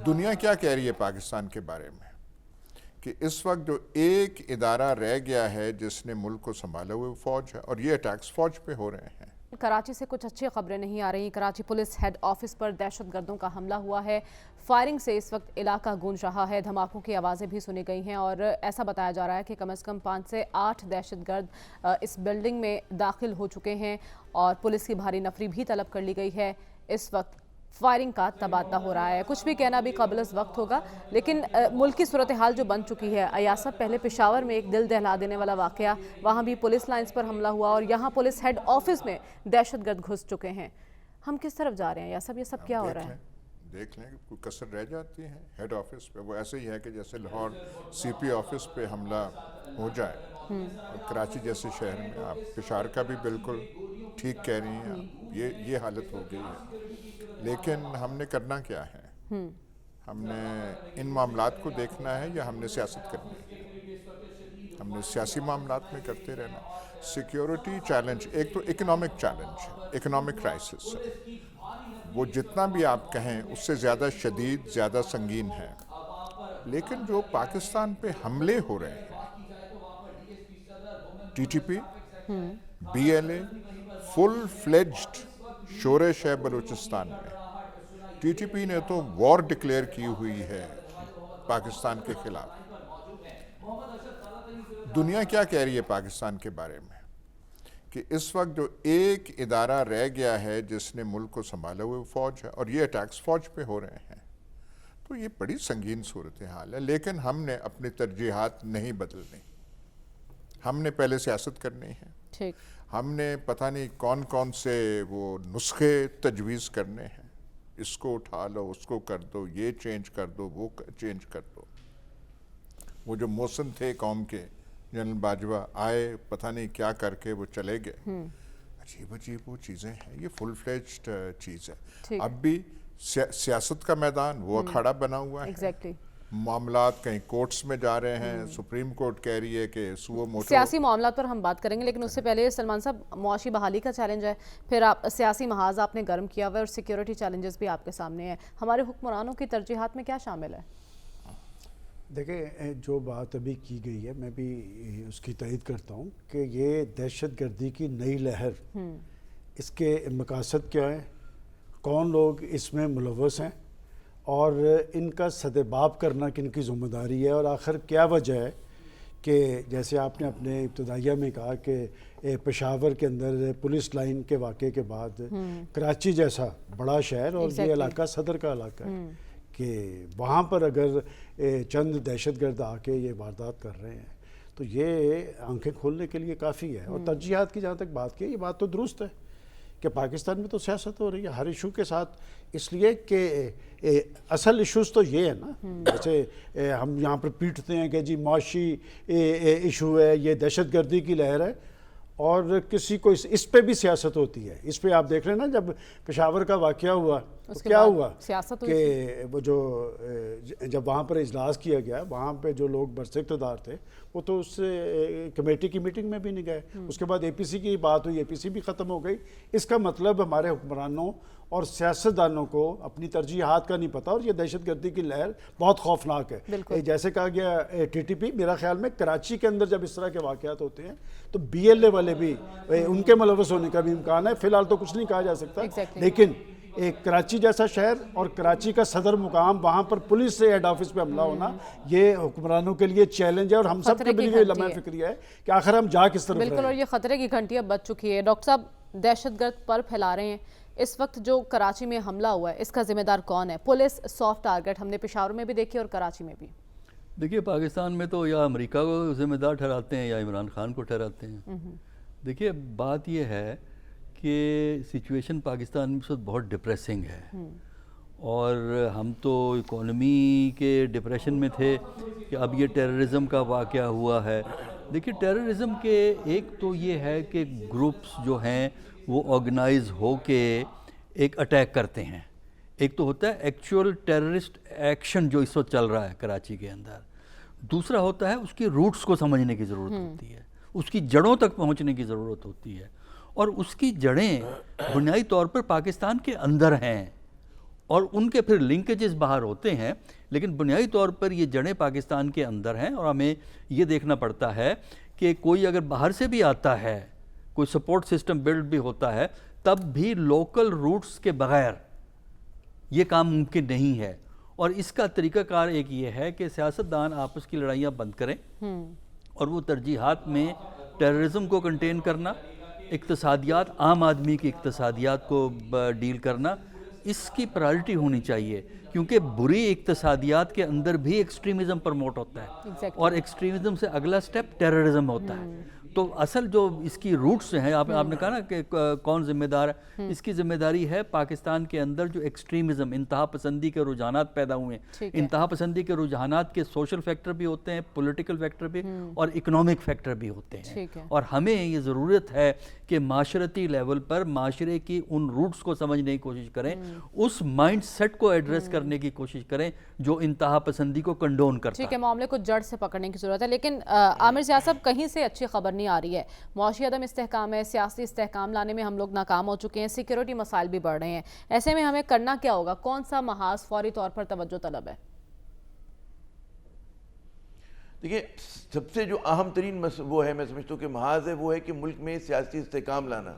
دنیا کیا کہہ رہی ہے پاکستان کے بارے میں کہ اس وقت جو ایک ادارہ رہ گیا ہے جس نے ملک کو سنبھالا ہوئے فوج ہے، اور یہ اٹیکس فوج پہ ہو رہے ہیں۔ کراچی سے کچھ اچھی خبریں نہیں آ رہی۔ کراچی پولیس ہیڈ آفس پر دہشت گردوں کا حملہ ہوا ہے۔ فائرنگ سے اس وقت علاقہ گونج رہا ہے، دھماکوں کی آوازیں بھی سنی گئی ہیں اور ایسا بتایا جا رہا ہے کہ کم از کم 5 سے 8 دہشت گرد اس بلڈنگ میں داخل ہو چکے ہیں اور پولیس کی بھاری نفری بھی طلب کر لی گئی ہے۔ اس وقت فائرنگ کا تبادلہ ہو رہا ہے، کچھ بھی کہنا بھی قابل وقت ہوگا، لیکن ملک کی صورتحال جو بن چکی ہے۔ ایاسا پہلے پشاور میں ایک دل دہلا دینے والا واقعہ، وہاں بھی پولیس لائنز پر حملہ ہوا اور یہاں پولیس ہیڈ آفس میں دہشت گرد گھس چکے ہیں۔ ہم کس طرف جا رہے ہیں یا یہ سب کیا ہو رہا ہے؟ دیکھ لیں کہ کوئی کسر رہ جاتی ہے ہیڈ آفس پہ، وہ ایسے ہی ہے کہ جیسے لاہور سی پی آفس پہ حملہ ہو جائے، اور کراچی جیسے شہر میں آپ پشاور کا بھی بالکل ٹھیک کہہ رہی ہیں آپ، یہ حالت ہو گئی ہے۔ لیکن ہم نے کرنا کیا ہے؟ ہم نے ان معاملات کو دیکھنا ہے یا ہم نے سیاست کرنی ہے؟ ہم نے سیاسی معاملات میں کرتے رہنا۔ سیکیورٹی چیلنج ایک تو اکنامک چیلنج ہے، اکنامک کرائسس ہے، وہ جتنا بھی آپ کہیں اس سے زیادہ شدید، زیادہ سنگین ہے۔ لیکن جو پاکستان پہ حملے ہو رہے ہیں، T T P, B L A, full fledged شورش ہے بلوچستان میں۔ ٹی ٹی پی نے تو وار ڈکلیئر کی ہوئی ہے پاکستان کے خلاف۔ دنیا کیا کہہ رہی ہے پاکستان کے بارے میں کہ اس وقت جو ایک ادارہ رہ گیا ہے جس نے ملک کو سنبھالا ہوئے فوج ہے، اور یہ اٹیکس فوج پہ ہو رہے ہیں، تو یہ بڑی سنگین صورتحال ہے۔ لیکن ہم نے اپنی ترجیحات نہیں بدلنی، ہم نے پہلے سیاست کرنی ہے۔ ہم نے پتہ نہیں کون کون سے وہ نسخے تجویز کرنے ہیں، اس کو اٹھا لو، اس کو کر دو، یہ چینج کر دو، وہ چینج کر دو۔ وہ جو موسن تھے قوم کے، جنرل باجوہ آئے، پتہ نہیں کیا کر کے وہ چلے گئے۔ عجیب عجیب وہ چیزیں ہیں، یہ فل فلیجڈ چیز ہے۔ اب بھی سیاست کا میدان وہ اکھاڑا بنا ہوا ہے، معاملات کہیں کورٹس میں جا رہے ہیں، سپریم کورٹ کہہ رہی ہے کہ سو موٹو۔ سیاسی معاملات پر ہم بات کریں گے، لیکن اس سے پہلے سلمان صاحب، معاشی بحالی کا چیلنج ہے، پھر آپ سیاسی محاذ آپ نے گرم کیا ہوا ہے اور سیکیورٹی چیلنجز بھی آپ کے سامنے ہیں۔ ہمارے حکمرانوں کی ترجیحات میں کیا شامل ہے؟ دیکھیں، جو بات ابھی کی گئی ہے میں بھی اس کی تائید کرتا ہوں کہ یہ دہشت گردی کی نئی لہر، اس کے مقاصد کیا ہیں، کون لوگ اس میں ملوث ہیں اور ان کا سدباب کرنا کن کی ذمہ داری ہے، اور آخر کیا وجہ ہے کہ جیسے آپ نے اپنے ابتدائیہ میں کہا کہ پشاور کے اندر پولیس لائن کے واقعے کے بعد کراچی جیسا بڑا شہر اور یہ علاقہ صدر کا علاقہ ہے کہ وہاں پر اگر چند دہشت گرد آ کے یہ واردات کر رہے ہیں تو یہ آنکھیں کھولنے کے لیے کافی ہے۔ اور ترجیحات کی جہاں تک بات کی، یہ بات تو درست ہے کہ پاکستان میں تو سیاست ہو رہی ہے ہر ایشو کے ساتھ، اس لیے کہ اصل ایشوز تو یہ ہے نا، جیسے ہم یہاں پر پیٹتے ہیں کہ جی معاشی ایشو ہے، یہ دہشت گردی کی لہر ہے، اور کسی کو اس پہ بھی سیاست ہوتی ہے۔ اس پہ آپ دیکھ رہے ہیں نا، جب پشاور کا واقعہ ہوا تو کیا ہوا کہ وہ جو جب وہاں پر اجلاس کیا گیا، وہاں پہ جو لوگ برسر اقتدار تھے وہ تو اس کمیٹی کی میٹنگ میں بھی نہیں گئے۔ اس کے بعد اے پی سی کی بات ہوئی، اے پی سی بھی ختم ہو گئی۔ اس کا مطلب ہمارے حکمرانوں اور سیاستدانوں کو اپنی ترجیحات کا نہیں پتا، اور یہ دہشت گردی کی لہر بہت خوفناک ہے۔ جیسے کہا گیا ٹی ٹی پی، میرا خیال میں کراچی کے اندر جب اس طرح کے واقعات ہوتے ہیں تو بی ایل اے والے بھی ان کے ملوث ہونے کا بھی امکان ہے۔ فی الحال تو کچھ نہیں کہا جا سکتا، لیکن ایک کراچی جیسا شہر اور کراچی کا صدر مقام، وہاں پر پولیس سے ہیڈ آفس پہ حملہ ہونا، یہ حکمرانوں کے لیے چیلنج ہے، اور ہم سب کے لیے لمحہ فکری ہے کہ آخر ہم جا کس طرف رہے ہیں۔ بالکل، اور یہ خطرے کی گھنٹی اب بج چکی ہے۔ ڈاکٹر صاحب، دہشت گرد پر پھیلا رہے ہیں، اس وقت جو کراچی میں حملہ ہوا ہے اس کا ذمہ دار کون ہے؟ پولیس سافٹ ٹارگٹ ہم نے پشاور میں بھی دیکھی اور کراچی میں بھی۔ دیکھیے، پاکستان میں تو یا امریکہ کو ذمہ دار ٹھہراتے ہیں یا عمران خان کو ٹھہراتے ہیں۔ دیکھیے، بات یہ ہے کہ سچویشن پاکستان میں بہت ڈپریسنگ ہے، اور ہم تو اکانومی کے ڈپریشن میں تھے کہ اب یہ ٹیررزم کا واقعہ ہوا ہے۔ دیکھیے، ٹیررزم کے ایک تو یہ ہے کہ گروپس جو ہیں وہ آرگنائز ہو کے ایک اٹیک کرتے ہیں، ایک تو ہوتا ہے ایکچوئل ٹیررسٹ ایکشن جو اس وقت چل رہا ہے کراچی کے اندر، دوسرا ہوتا ہے اس کی روٹس کو سمجھنے کی ضرورت ہوتی ہے، اس کی جڑوں تک پہنچنے کی ضرورت ہوتی ہے، اور اس کی جڑیں بنیادی طور پر پاکستان کے اندر ہیں، اور ان کے پھر لنکیجز باہر ہوتے ہیں، لیکن بنیادی طور پر یہ جڑیں پاکستان کے اندر ہیں، اور ہمیں یہ دیکھنا پڑتا ہے کہ کوئی اگر باہر سے بھی آتا ہے، کوئی سپورٹ سسٹم بلڈ بھی ہوتا ہے، تب بھی لوکل روٹس کے بغیر یہ کام ممکن نہیں ہے۔ اور اس کا طریقہ کار ایک یہ ہے کہ سیاستدان آپس کی لڑائیاں بند کریں، اور وہ ترجیحات میں ٹیررزم کو کنٹین کرنا، اقتصادیات، عام آدمی کی اقتصادیات کو ڈیل کرنا، اس کی پرائرٹی ہونی چاہیے، کیونکہ بری اقتصادیات کے اندر بھی ایکسٹریمزم پروموٹ ہوتا ہے، اور ایکسٹریمزم سے اگلا سٹیپ ٹیررزم ہوتا ہے۔ تو اصل جو اس کی روٹس ہیں، آپ نے کہا نا کہ کون ذمہ دار ہے، اس کی ذمہ داری ہے پاکستان کے اندر جو ایکسٹریمزم، انتہا پسندی کے رجحانات پیدا ہوئے ہیں۔ انتہا پسندی کے رجحانات کے سوشل فیکٹر بھی ہوتے ہیں، پولیٹیکل فیکٹر بھی، اور اکنامک فیکٹر بھی ہوتے ہیں، اور ہمیں یہ ضرورت ہے کہ معاشرتی لیول پر معاشرے کی ان روٹس کو سمجھنے کی کوشش کریں، اس مائنڈ سیٹ کو ایڈریس کرنے کی کوشش کریں جو انتہا پسندی کو کنڈون کرتا ہے۔ ٹھیک ہے، معاملے کو جڑ سے پکڑنے کی ضرورت ہے، لیکن عامر ضیاء صاحب، کہیں سے اچھی خبر نہیں آ رہی ہے۔ معاشی عدم استحکام ہے، سیاسی استحکام لانے میں ہم لوگ ناکام ہو چکے ہیں، سیکیورٹی مسائل بھی بڑھ رہے ہیں۔ ایسے میں ہمیں کرنا کیا ہوگا؟ کون سا محاذ فوری طور پر توجہ طلب ہے؟ دیکھیں، سب سے جو اہم ترین وہ ہے، میں سمجھتا ہوں کہ محاذ ہے، وہ ہے کہ ملک میں سیاسی استحکام لانا۔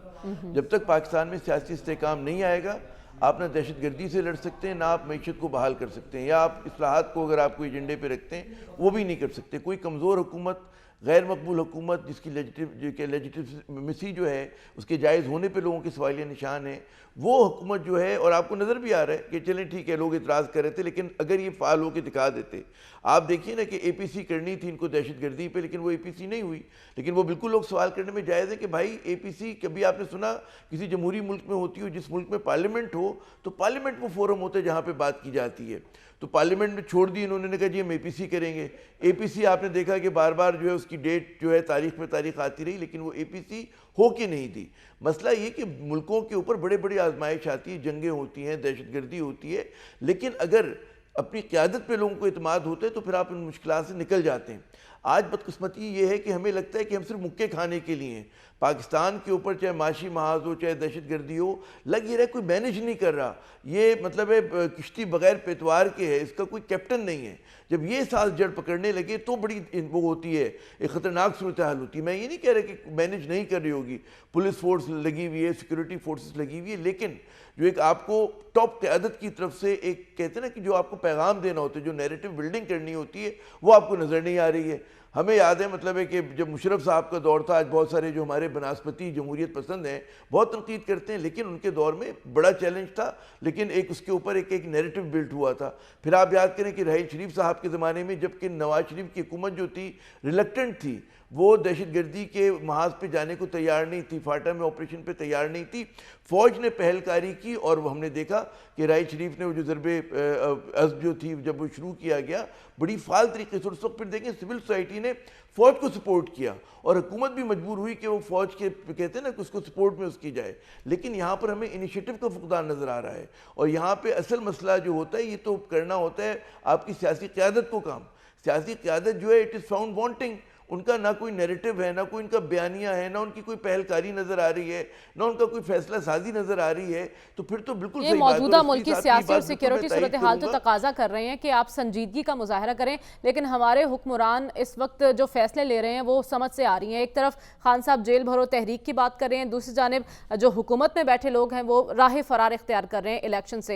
جب تک پاکستان میں سیاسی استحکام نہیں آئے گا، آپ نہ دہشت گردی سے لڑ سکتے ہیں، نہ آپ معیشت کو بحال کر سکتے ہیں، یا آپ اصلاحات کو اگر آپ کو ایجنڈے پہ رکھتے ہیں وہ بھی نہیں کر سکتے۔ کوئی کمزور حکومت، غیر مقبول حکومت، جس کی لیجیٹیمیسی جو ہے اس کے جائز ہونے پہ لوگوں کے سوالیہ نشان ہیں، وہ حکومت جو ہے، اور آپ کو نظر بھی آ رہا ہے کہ چلیں ٹھیک ہے لوگ اعتراض کر رہے تھے، لیکن اگر یہ فعال ہو کے دکھا دیتے، آپ دیکھیے نا کہ اے پی سی کرنی تھی ان کو دہشت گردی پہ، لیکن وہ اے پی سی نہیں ہوئی، لیکن وہ بالکل لوگ سوال کرنے میں جائز ہے کہ بھائی اے پی سی کبھی آپ نے سنا کسی جمہوری ملک میں ہوتی ہو، جس ملک میں پارلیمنٹ ہو تو پارلیمنٹ وہ فورم ہوتا ہے جہاں پہ بات کی جاتی ہے، تو پارلیمنٹ میں چھوڑ دی انہوں نے کہا جی ہم اے پی سی کریں گے۔ اے پی سی آپ نے دیکھا کہ بار بار جو ہے اس کی ڈیٹ جو ہے تاریخ پہ تاریخ آتی رہی، لیکن وہ اے پی سی ہو کے نہیں دی۔ مسئلہ یہ کہ ملکوں کے اوپر بڑے بڑی آزمائش آتی ہے، جنگیں ہوتی ہیں، دہشت گردی ہوتی ہے، لیکن اگر اپنی قیادت پہ لوگوں کو اعتماد ہوتا ہے تو پھر آپ ان مشکلات سے نکل جاتے ہیں۔ آج بدقسمتی یہ ہے کہ ہمیں لگتا ہے کہ ہم صرف مکے کھانے کے لیے ہیں، پاکستان کے اوپر چاہے معاشی محاذ ہو، چاہے دہشت گردی ہو، لگ یہ رہا ہے کوئی مینیج نہیں کر رہا، یہ مطلب ہے کشتی بغیر پیتوار کے ہے، اس کا کوئی کیپٹن نہیں ہے۔ جب یہ سانس جڑ پکڑنے لگے تو بڑی وہ ہوتی ہے، ایک خطرناک صورتحال ہوتی ہے۔ میں یہ نہیں کہہ رہا کہ مینیج نہیں کر رہی ہوگی، پولیس فورس لگی ہوئی ہے، سیکورٹی فورسز لگی ہوئی ہے، لیکن جو ایک آپ کو ٹاپ قیادت کی طرف سے ایک کہتے ہیں نا کہ جو آپ کو پیغام دینا ہوتا ہے، جو نیریٹو بلڈنگ کرنی ہوتی ہے، وہ آپ کو نظر نہیں آ رہی ہے۔ ہمیں یاد ہے مطلب ہے کہ جب مشرف صاحب کا دور تھا، آج بہت سارے جو ہمارے بناسپتی جمہوریت پسند ہیں بہت تنقید کرتے ہیں، لیکن ان کے دور میں بڑا چیلنج تھا، لیکن ایک اس کے اوپر ایک نیریٹو بلڈ ہوا تھا۔ پھر آپ یاد کریں کہ راحیل شریف صاحب کے زمانے میں جبکہ نواز شریف کی حکومت جو تھی ریلکٹنٹ تھی، وہ دہشت گردی کے محاذ پہ جانے کو تیار نہیں تھی، فاٹا میں آپریشن پہ تیار نہیں تھی، فوج نے پہل کاری کی، اور ہم نے دیکھا کہ راحیل شریف نے وہ جو ضرب عزم جو تھی جب وہ شروع کیا گیا بڑی فعال طریقے سے، اس وقت پھر دیکھیں سول سوسائٹی نے فوج کو سپورٹ کیا، اور حکومت بھی مجبور ہوئی کہ وہ فوج کے کہتے ہیں نا کہ اس کو سپورٹ میں اس کی جائے، لیکن یہاں پر ہمیں انیشیٹو کا فقدان نظر آ رہا ہے۔ اور یہاں پہ اصل مسئلہ جو ہوتا ہے، یہ تو کرنا ہوتا ہے آپ کی سیاسی قیادت کو کام۔ سیاسی قیادت جو ہے اٹ از فاؤنڈ وانٹنگ، ان کا نہ کوئی نیریٹو ہے، نہ کوئی ان کا بیانیہ ہے، نہ ان کی کوئی پہل کاری نظر آ رہی ہے، نہ ان کا کوئی فیصلہ سازی نظر آ رہی ہے، تو پھر تو بالکل یہ موجودہ ملک کی سیاسی اور سیکیورٹی صورتحال تو تقاضا کر رہے ہیں کہ آپ سنجیدگی کا مظاہرہ کریں، لیکن ہمارے حکمران اس وقت جو فیصلے لے رہے ہیں وہ سمجھ سے آ رہی ہیں۔ ایک طرف خان صاحب جیل بھرو تحریک کی بات کر رہے ہیں، دوسری جانب جو حکومت میں بیٹھے لوگ ہیں وہ راہ فرار اختیار کر رہے ہیں الیکشن سے۔